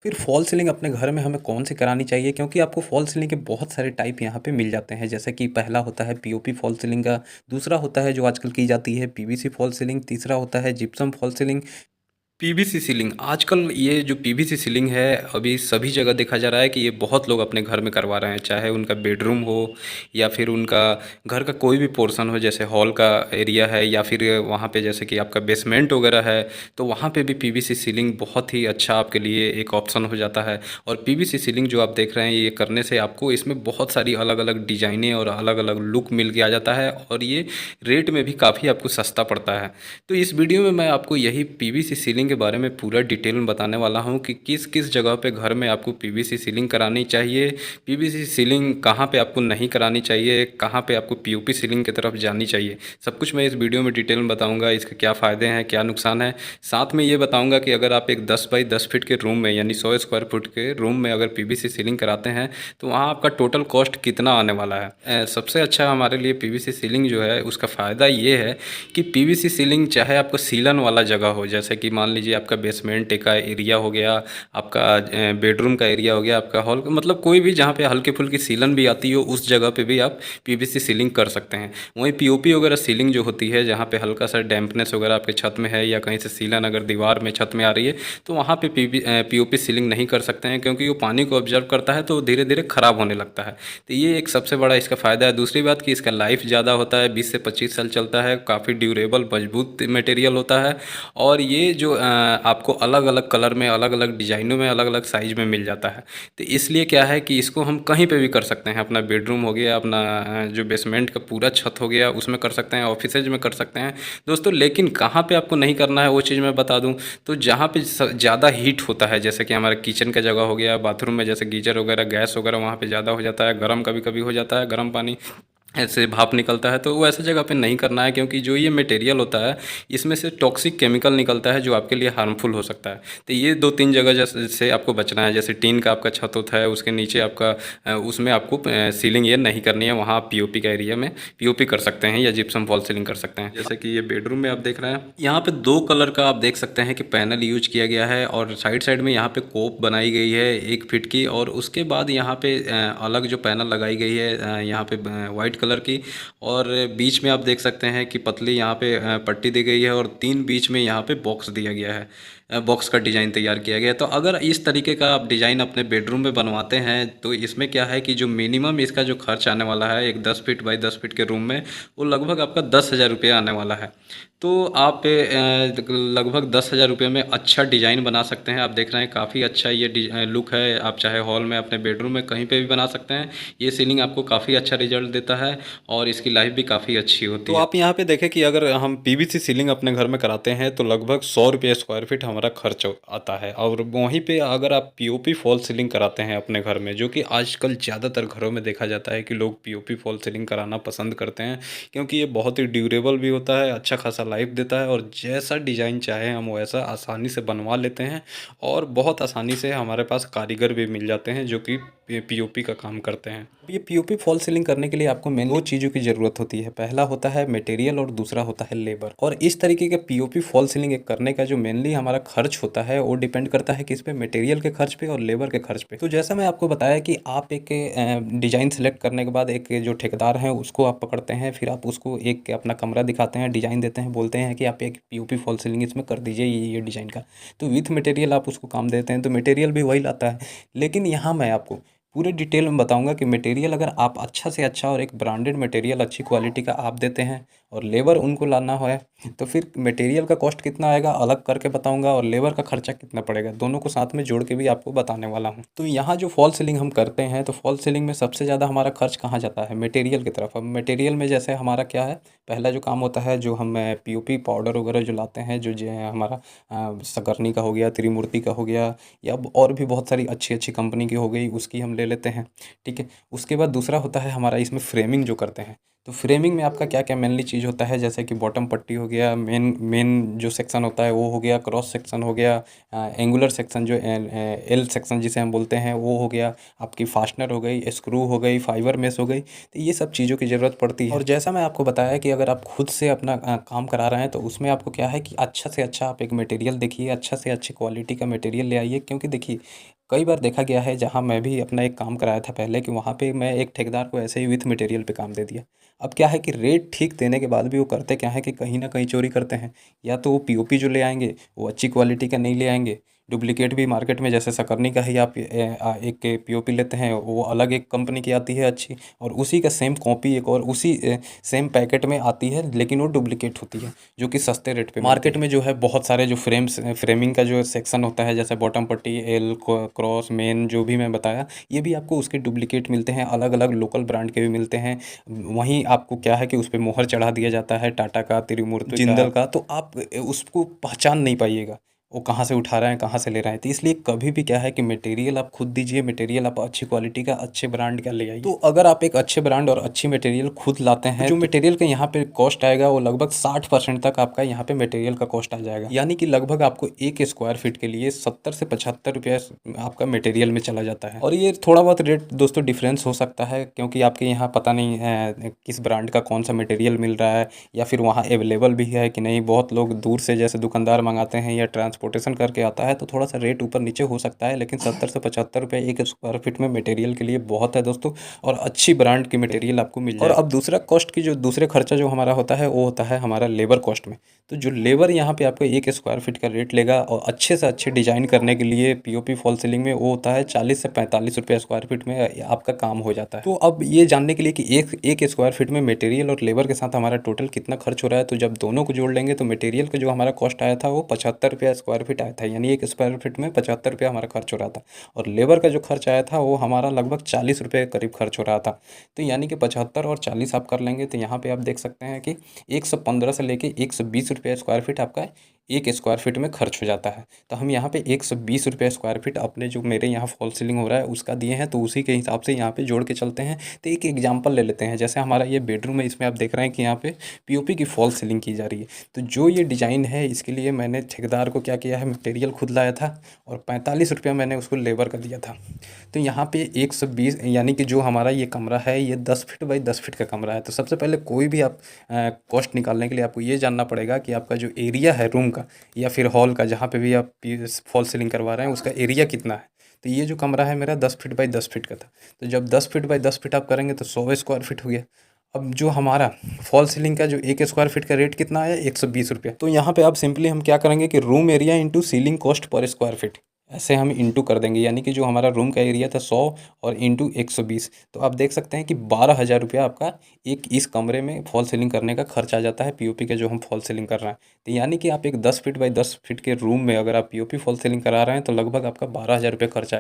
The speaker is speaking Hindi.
फिर फॉल सीलिंग अपने घर में हमें कौन सी करानी चाहिए, क्योंकि आपको फॉल सीलिंग के बहुत सारे टाइप यहाँ पे मिल जाते हैं। जैसे कि पहला होता है पीओपी फॉल सीलिंग का, दूसरा होता है जो आजकल की जाती है पीवीसी फॉल सीलिंग, तीसरा होता है gypsum fall ceiling. PVC ceiling आजकल, ये जो पीवीसी सीलिंग है अभी सभी जगह देखा जा रहा है कि ये बहुत लोग अपने घर में करवा रहे हैं, चाहे उनका बेडरूम हो या फिर उनका घर का कोई भी पोर्शन हो, जैसे हॉल का एरिया है या फिर वहाँ पे जैसे कि आपका बेसमेंट वगैरह है, तो वहाँ पे भी पीवीसी सीलिंग बहुत ही अच्छा आपके लिए एक ऑप्शन हो जाता है। और पीवीसी सीलिंग जो आप देख रहे हैं, ये करने से आपको इसमें बहुत सारी अलग अलग डिजाइनें और अलग अलग लुक मिल के आ जाता है, और ये रेट में भी काफ़ी आपको सस्ता पड़ता है। तो इस वीडियो में मैं आपको यही पीवीसी सीलिंग के बारे में पूरा डिटेल में बताने वाला हूँ कि किस किस जगह पे घर में आपको पीवीसी सीलिंग करानी चाहिए, पीवीसी सीलिंग कहाँ पे आपको नहीं करानी चाहिए, कहाँ पे आपको पीओपी सीलिंग की तरफ जानी चाहिए। सब कुछ मैं इस वीडियो में डिटेल में बताऊँगा, इसके क्या फ़ायदे हैं क्या नुकसान है। साथ में ये बताऊँगा कि अगर आप एक 10 बाई 10 फीट के रूम में यानी 100 स्क्वायर फुट के रूम में अगर पीवीसी सीलिंग कराते हैं तो वहाँ आपका टोटल कॉस्ट कितना आने वाला है। सबसे अच्छा हमारे लिए पीवीसी सीलिंग जो है उसका फ़ायदा ये है कि पीवीसी सीलिंग चाहे आपको सीलन वाला जगह हो, जैसे कि मान लीजिए आपका बेसमेंट का एरिया हो गया, आपका बेडरूम का एरिया हो गया, आपका हॉल का, मतलब कोई भी जहाँ पे हल्की फुल्की सीलन भी आती हो उस जगह पे भी आप पीवीसी सीलिंग कर सकते हैं। वहीं पीओपी वगैरह सीलिंग जो होती है, जहाँ पे हल्का सा डैम्पनेस वगैरह आपके छत में है या कहीं से सीलन अगर दीवार में छत में आ रही है, तो वहाँ पे पीओपी सीलिंग नहीं कर सकते हैं, क्योंकि वो पानी को ऑब्जर्व करता है तो धीरे धीरे ख़राब होने लगता है। तो ये एक सबसे बड़ा इसका फ़ायदा है। दूसरी बात कि इसका लाइफ ज़्यादा होता है, 20 से 25 साल चलता है, काफ़ी ड्यूरेबल मजबूत मटेरियल होता है। और ये जो आपको अलग अलग कलर में, अलग अलग डिज़ाइनों में, अलग अलग साइज़ में मिल जाता है। तो इसलिए क्या है कि इसको हम कहीं पे भी कर सकते हैं, अपना बेडरूम हो गया, अपना जो बेसमेंट का पूरा छत हो गया उसमें कर सकते हैं, ऑफिसेज में कर सकते हैं दोस्तों। लेकिन कहाँ पे आपको नहीं करना है वो चीज़ मैं बता दूँ, तो जहाँ पे ज़्यादा हीट होता है, जैसे कि हमारे किचन का जगह हो गया, बाथरूम में जैसे गीजर वगैरह, गैस वगैरह, वहाँ पे ज़्यादा हो जाता है, गर्म कभी कभी हो जाता है, गर्म पानी ऐसे भाप निकलता है, तो वो ऐसे जगह पे नहीं करना है, क्योंकि जो ये मटेरियल होता है इसमें से टॉक्सिक केमिकल निकलता है जो आपके लिए हार्मफुल हो सकता है। तो ये 2-3 जगह जैसे आपको बचना है, जैसे टीन का आपका छत होता है उसके नीचे आपका उसमें आपको सीलिंग ये नहीं करनी है, वहाँ आप पीओपी का एरिया में पीओपी कर सकते हैं या जिप्सम फॉल सीलिंग कर सकते हैं। जैसे कि ये बेडरूम में आप देख रहे हैं, यहाँ पे 2 कलर का आप देख सकते हैं कि पैनल यूज किया गया है, और साइड साइड में यहाँ पे कोप बनाई गई है 1 फीट की, और उसके बाद यहाँ पे अलग जो पैनल लगाई गई है यहाँ पे वाइट कलर की, और बीच में आप देख सकते हैं कि पतली यहाँ पे पट्टी दी गई है, और 3 बीच में यहाँ पे बॉक्स दिया गया है, बॉक्स का डिज़ाइन तैयार किया गया है। तो अगर इस तरीके का आप डिज़ाइन अपने बेडरूम में बनवाते हैं तो इसमें क्या है कि जो मिनिमम इसका जो खर्च आने वाला है एक 10 फीट बाई 10 फीट के रूम में, वो लगभग आपका 10,000 रुपये आने वाला है। तो आप लगभग 10,000 रुपये में अच्छा डिज़ाइन बना सकते हैं। आप देख रहे हैं काफ़ी अच्छा ये लुक है, आप चाहे हॉल में, अपने बेडरूम में, कहीं पे भी बना सकते हैं। ये सीलिंग आपको काफ़ी अच्छा रिजल्ट देता है और इसकी लाइफ भी काफ़ी अच्छी होती है। तो आप यहाँ पे देखें कि अगर हम पीवीसी सीलिंग अपने घर में कराते हैं तो लगभग 100 रुपये स्क्वायर फीट हमारा खर्च आता है, और वहीं पे अगर आप पीओपी फॉल सीलिंग कराते हैं अपने घर में, जो कि आजकल ज़्यादातर घरों में देखा जाता है कि लोग पीओपी फॉल सीलिंग कराना पसंद करते हैं, क्योंकि ये बहुत ही ड्यूरेबल भी होता है, अच्छा खासा लाइफ देता है, और जैसा डिज़ाइन चाहे हम वैसा आसानी से बनवा लेते हैं, और बहुत आसानी से हमारे पास कारीगर भी मिल जाते हैं जो कि पीओपी का काम करते हैं। ये पीओपी फॉल सीलिंग करने के लिए आपको मेन 2 चीज़ों की ज़रूरत होती है, पहला होता है मटेरियल और दूसरा होता है लेबर। और इस तरीके के पीओपी फॉल सीलिंग करने का जो मेनली हमारा खर्च होता है वो डिपेंड करता है किस पे, मटेरियल के खर्च पे और लेबर के खर्च पे। तो जैसा मैं आपको बताया कि आप एक डिज़ाइन सेलेक्ट करने के बाद एक जो ठेकेदार है उसको आप पकड़ते हैं, फिर आप उसको एक अपना कमरा दिखाते हैं, डिज़ाइन देते हैं, बोलते हैं कि आप एक पीओपी फॉल सीलिंग इसमें कर दीजिए ये डिज़ाइन का। तो विथ मटेरियल आप उसको काम देते हैं, तो मटेरियल भी वही लाता है। लेकिन यहाँ मैं आपको पूरे डिटेल में बताऊंगा कि मटेरियल अगर आप अच्छा से अच्छा और एक ब्रांडेड मटेरियल अच्छी क्वालिटी का आप देते हैं और लेबर उनको लाना है, तो फिर मटेरियल का कॉस्ट कितना आएगा अलग करके बताऊंगा, और लेबर का खर्चा कितना पड़ेगा दोनों को साथ में जोड़ के भी आपको बताने वाला हूं। तो यहाँ जो फॉल सीलिंग हम करते हैं, तो फॉल सीलिंग में सबसे ज़्यादा हमारा खर्च कहाँ जाता है, मटेरियल की तरफ। अब मटेरियल में जैसे हमारा क्या है, पहला जो काम होता है, जो हम पीओपी पाउडर वगैरह जो लाते हैं, जो हमारा सकरनी का हो गया, त्रिमूर्ति का हो गया, या और भी बहुत सारी अच्छी अच्छी कंपनी की हो गई, उसकी हम ले लेते हैं। ठीक है। उसके बाद दूसरा होता है हमारा इसमें फ्रेमिंग जो करते हैं, तो फ्रेमिंग में आपका क्या क्या मेनली चीज़ होता है, जैसे कि बॉटम पट्टी हो गया, मेन मेन जो सेक्शन होता है वो हो गया, क्रॉस सेक्शन हो गया, एंगुलर सेक्शन जो एल सेक्शन जिसे हम बोलते हैं वो हो गया, आपकी फास्टनर हो गई, स्क्रू हो गई, फाइबर मेश हो गई। तो ये सब चीज़ों की ज़रूरत पड़ती है। और जैसा मैं आपको बताया कि अगर आप खुद से अपना काम करा रहे हैं तो उसमें आपको क्या है कि अच्छा से अच्छा आप एक मटेरियल देखिए, अच्छा से अच्छी क्वालिटी का मटेरियल ले आइए। क्योंकि देखिए कई बार देखा गया है, जहाँ मैं भी अपना एक काम कराया था पहले, कि वहाँ पे मैं एक ठेकेदार को ऐसे ही विथ मटेरियल पे काम दे दिया। अब क्या है कि रेट ठीक देने के बाद भी वो करते क्या है कि कहीं ना कहीं चोरी करते हैं। या तो वो पीओपी जो ले आएंगे वो अच्छी क्वालिटी का नहीं ले आएंगे, डुप्लीकेट भी मार्केट में, जैसे सकरनी का ही आप एक पीओपी लेते हैं, वो अलग एक कंपनी की आती है अच्छी, और उसी का सेम कॉपी एक और उसी सेम पैकेट में आती है, लेकिन वो डुप्लीकेट होती है, जो कि सस्ते रेट पे मार्केट में जो है। बहुत सारे जो फ्रेमिंग का जो सेक्शन होता है, जैसे बॉटम पट्टी, एल, क्रॉस, मेन, जो भी मैं बताया, ये भी आपको उसके डुप्लीकेट मिलते हैं, अलग अलग लोकल ब्रांड के भी मिलते हैं। वहीं आपको क्या है कि उस पे मोहर चढ़ा दिया जाता है, टाटा का, त्रिमूर्ति का, जिंदल का, तो आप उसको पहचान नहीं पाइएगा वो कहाँ से उठा रहे हैं, कहाँ से ले रहे हैं। तो इसलिए कभी भी क्या है कि मटेरियल आप खुद दीजिए, मटेरियल आप अच्छी क्वालिटी का, अच्छे ब्रांड का ले आइए। तो अगर आप एक अच्छे ब्रांड और अच्छी मटेरियल खुद लाते हैं, जो मटेरियल का यहाँ पे कॉस्ट आएगा वो लगभग 60% तक आपका यहाँ पे मटेरियल का कॉस्ट आ जाएगा। यानी कि लगभग आपको 1 स्क्वायर फीट के लिए 70 से 75 रुपया आपका मटेरियल में चला जाता है। और ये थोड़ा बहुत रेट दोस्तों डिफरेंस हो सकता है, क्योंकि आपके यहाँ पता नहीं है किस ब्रांड का कौन सा मटेरियल मिल रहा है, या फिर वहाँ अवेलेबल भी है कि नहीं। बहुत लोग दूर से जैसे दुकानदार मंगाते हैं या ट्रांसपोर्टेशन करके आता है, तो थोड़ा सा रेट ऊपर नीचे हो सकता है, लेकिन 70 से 75 रुपये 1 स्क्वायर फीट में मटेरियल के लिए बहुत है दोस्तों। और अच्छी ब्रांड की मटेरियल आपको मिल जाए। और अब दूसरा कॉस्ट की जो दूसरे खर्चा जो हमारा होता है वो होता है हमारा लेबर कॉस्ट में। तो जो लेबर यहाँ पे आपको 1 स्क्वायर फीट का रेट लेगा, और अच्छे से अच्छे डिजाइन करने के लिए पीओपी फॉल सीलिंग में, वो होता है 40 से 45 रुपये स्क्वायर फीट में आपका काम हो जाता है। तो अब ये जानने के लिए कि एक स्क्वायर फीट में मटेरियल और लेबर के साथ हमारा टोटल कितना खर्च हो रहा है, तो जब दोनों को जोड़ लेंगे तो मटेरियल का जो हमारा कॉस्ट आया था वो 75 रुपया स्क्वायर फीट आया था। यानी 1 स्क्वायर फीट में 75 रुपया हमारा खर्च हो रहा था। और लेबर का जो खर्च आया था वो हमारा लगभग 40 रुपये के करीब खर्च हो रहा था। तो यानी कि 75 और 40 आप कर लेंगे, तो यहाँ पे आप देख सकते हैं कि 115 से लेके 120 रुपये स्क्वायर फीट आपका 1 स्क्वायर फीट में खर्च हो जाता है। तो हम यहाँ पे 120 रुपये स्क्वायर फीट अपने जो मेरे यहाँ फॉल सीलिंग हो रहा है उसका दिए हैं, तो उसी के हिसाब से यहाँ पे जोड़ के चलते हैं। तो एक एग्जांपल ले लेते हैं, जैसे हमारा ये बेडरूम है, इसमें आप देख रहे हैं कि यहाँ पे पीओपी की फॉल सीलिंग की जा रही है। तो जो ये डिज़ाइन है, इसके लिए मैंने ठेकेदार को क्या किया है, मटेरियल खुद लाया था, और 45 रुपया मैंने उसको लेबर का दिया था। तो यहाँ पे 120, यानी कि जो हमारा ये कमरा है ये 10 फीट बाई 10 फीट का कमरा है। तो सबसे पहले कोई भी आप कॉस्ट निकालने के लिए आपको ये जानना पड़ेगा कि आपका जो एरिया है रूम का या फिर हॉल का, जहाँ पे भी आप फॉल सीलिंग करवा रहे हैं, उसका एरिया कितना है। तो ये जो कमरा है मेरा 10 फीट बाई 10 फीट का था। तो जब 10 फीट बाई 10 फीट आप करेंगे तो 100 स्क्वायर फीट हो गया। अब जो हमारा फॉल सीलिंग का जो 1 स्क्वायर फीट का रेट कितना आया, 120 रुपये। तो यहाँ पे अब सिंपली हम क्या करेंगे कि room area into ceiling cost per square feet, ऐसे हम इंटू कर देंगे। यानी कि जो हमारा रूम का एरिया था 100 और इंटू 120, तो आप देख सकते हैं कि 12,000 रुपया आपका एक इस कमरे में फॉल सीलिंग करने का खर्च आ जाता है, पीओपी का जो हम फॉल सीलिंग कर रहे हैं। तो यानी कि आप एक 10 फीट बाई 10 फीट के रूम में अगर आप पीओपी फॉल सीलिंग करा रहे हैं तो लगभग आपका 12,000 रुपये खर्चा